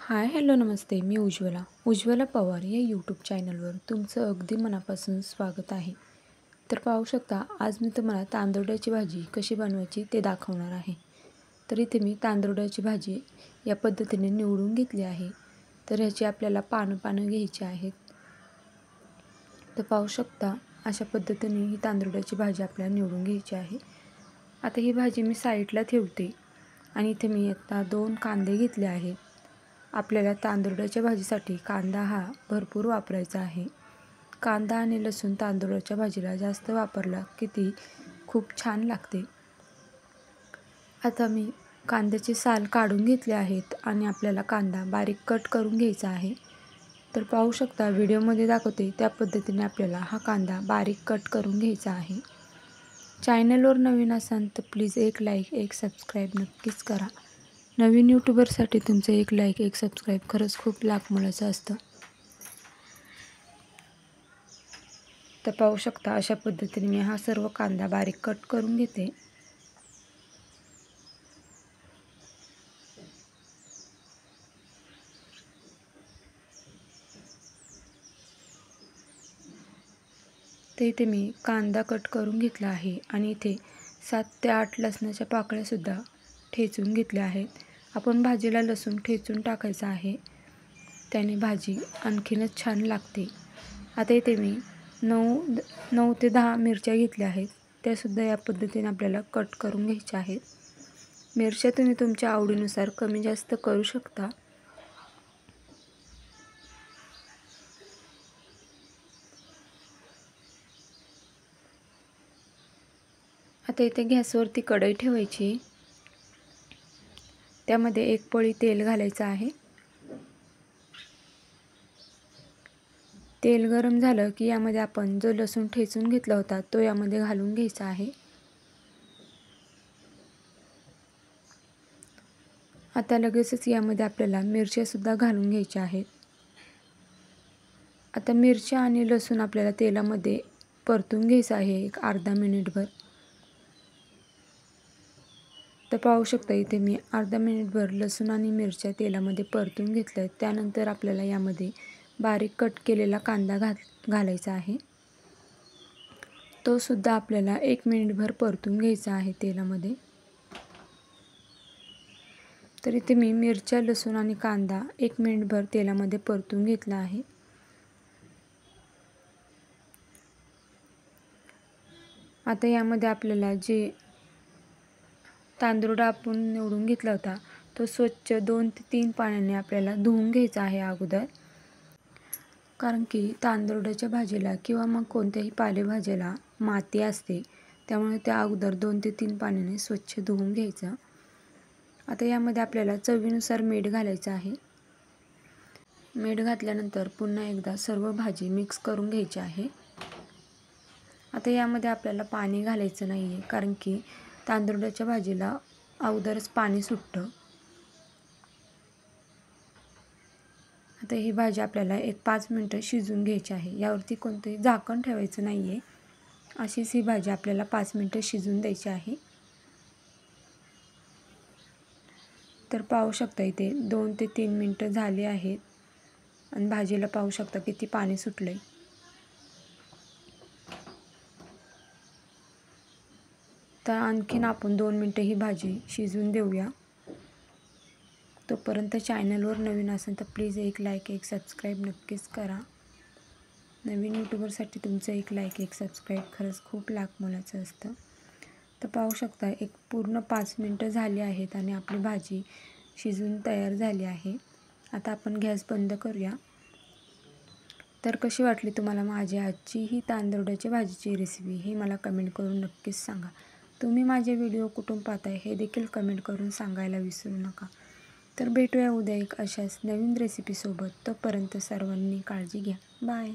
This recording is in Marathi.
हाय हॅलो नमस्ते. मी उज्ज्वला पवार या यूट्यूब चॅनलवर तुमचं अगदी मनापासून स्वागत आहे. तर पाहू शकता, आज मी तुम्हाला तांदूळाची भाजी कशी बनवायची ते दाखवणार आहे. तर इथे मी तांदूळाची भाजी या पद्धतीने निवडून घेतली आहे. तर ह्याची आपल्याला पानं घ्यायची आहेत. तर पाहू शकता, अशा पद्धतीने ही तांदूळाची भाजी आपल्याला निवडून घ्यायची आहे. आता ही भाजी मी साईडला ठेवते आणि इथे मी आता 2 कांदे घेतले आहेत. आपल्याला तांदूळाच्या भाजीसाठी कांदा हा भरपूर वापरायचा आहे. कांदा आणि लसूण तांदूळाच्या भाजीला जास्त वापरला की ती खूप छान लागते. आता मी कांद्याचे साल काढून घेतले आहेत आणि आपल्याला कांदा बारीक कट करून घ्यायचा आहे. तर पाहू शकता, व्हिडिओमध्ये दाखवते त्या पद्धतीने आपल्याला हा कांदा बारीक कट करून घ्यायचा आहे. चॅनलवर नवीन असाल तर प्लीज एक लाईक, एक सबस्क्राईब नक्कीच करा. नवीन यूट्यूबरसाठी तुमचं एक लाईक, एक सबस्क्राईब खरंच खूप लाख मोलाचं असतं. तर पाहू शकता, अशा पद्धतीने मी हा सर्व कांदा बारीक कट करून घेते. तर इथे मी कांदा कट करून घेतला आहे आणि इथे 7 ते 8 लसणाच्या पाकळ्यासुद्धा ठेचून घेतल्या आहेत. आपण भाजीला लसूण ठेचून टाकायचा आहे, त्याने भाजी आणखीनच छान लागते. आता इथे मी 9 ते 10 मिरच्या घेतल्या आहेत. त्यासुद्धा या पद्धतीने आपल्याला कट करून घ्यायच्या आहेत. मिरच्या तुम्ही तुमच्या आवडीनुसार कमी जास्त करू शकता. आता इथे गॅसवरती कढई ठेवायची. त्यामध्ये 1 पळी तेल घालायचं आहे. तेल गरम झालं की यामध्ये आपण जो लसूण ठेचून घेतला होता तो यामध्ये घालून घ्यायचा आहे. आता लगेचच यामध्ये आपल्याला मिरच्यासुद्धा घालून घ्यायच्या आहेत. आता मिरच्या आणि लसूण आपल्याला तेलामध्ये परतून घ्यायचं आहे एक अर्धा मिनिटभर. तर पाहू शकता, इथे मी अर्धा मिनिटभर लसूण आणि मिरच्या तेलामध्ये परतून घेतलं. त्यानंतर आपल्याला यामध्ये बारीक कट केलेला कांदा घालायचा आहे. तो सुद्धा आपल्याला 1 मिनिटभर परतून घ्यायचा आहे तेलामध्ये. तर इथे मी मिरच्या, लसूण आणि कांदा 1 मिनिटभर तेलामध्ये परतून घेतला आहे. आता यामध्ये आपल्याला जे तांदूळ आपण निवडून घेतला होता तो स्वच्छ 2 ते 3 पाण्याने आपल्याला धुवून घ्यायचा आहे अगोदर. कारण की तांदूळाच्या भाजीला किंवा मग कोणत्याही पालेभाज्याला माती असते, त्यामुळे त्या अगोदर 2 ते 3 पाण्याने स्वच्छ धुवून घ्यायचं. आता यामध्ये आपल्याला चवीनुसार मीठ घालायचं आहे. मीठ घातल्यानंतर पुन्हा एकदा सर्व भाजी मिक्स करून घ्यायची आहे. आता यामध्ये आपल्याला पाणी घालायचं नाही आहे, कारण की तांदूळाच्या भाजीला अगोदरच पाणी सुटतं. आता ही भाजी आपल्याला एक 5 मिनिटं शिजवून घ्यायची आहे. यावरती कोणतंही झाकण ठेवायचं नाही आहे. अशीच ही भाजी आपल्याला 5 मिनिटं शिजवून द्यायची आहे. तर पाहू शकता, इथे 2 ते 3 मिनिटं झाली आहेत आणि भाजीला पाहू शकता किती पाणी सुटलं आहे. तर आणखीन आपण 2 मिनिटं ही भाजी शिजवून देऊया. तोपर्यंत चॅनलवर नवीन असेल तर प्लीज एक लाईक, एक सबस्क्राईब नक्कीच करा. नवीन यूट्यूबरसाठी तुमचं एक लाईक, एक सबस्क्राईब खरंच खूप लाख मोलाचं असतं. तर पाहू शकता, एक पूर्ण 5 मिनिटं झाली आहेत आणि आपली भाजी शिजून तयार झाली आहे. आता आपण गॅस बंद करूया. तर कशी वाटली तुम्हाला माझी आजची ही तांदूळाच्या भाजीची रेसिपी हे मला कमेंट करून नक्कीच सांगा. तुम्ही माझे व्हिडिओ कुठून पाहताय हे देखील कमेंट करून सांगायला विसरू नका. तर भेटूया उद्या एक अशाच नवीन रेसिपीसोबत. तोपर्यंत सर्वांनी काळजी घ्या. बाय.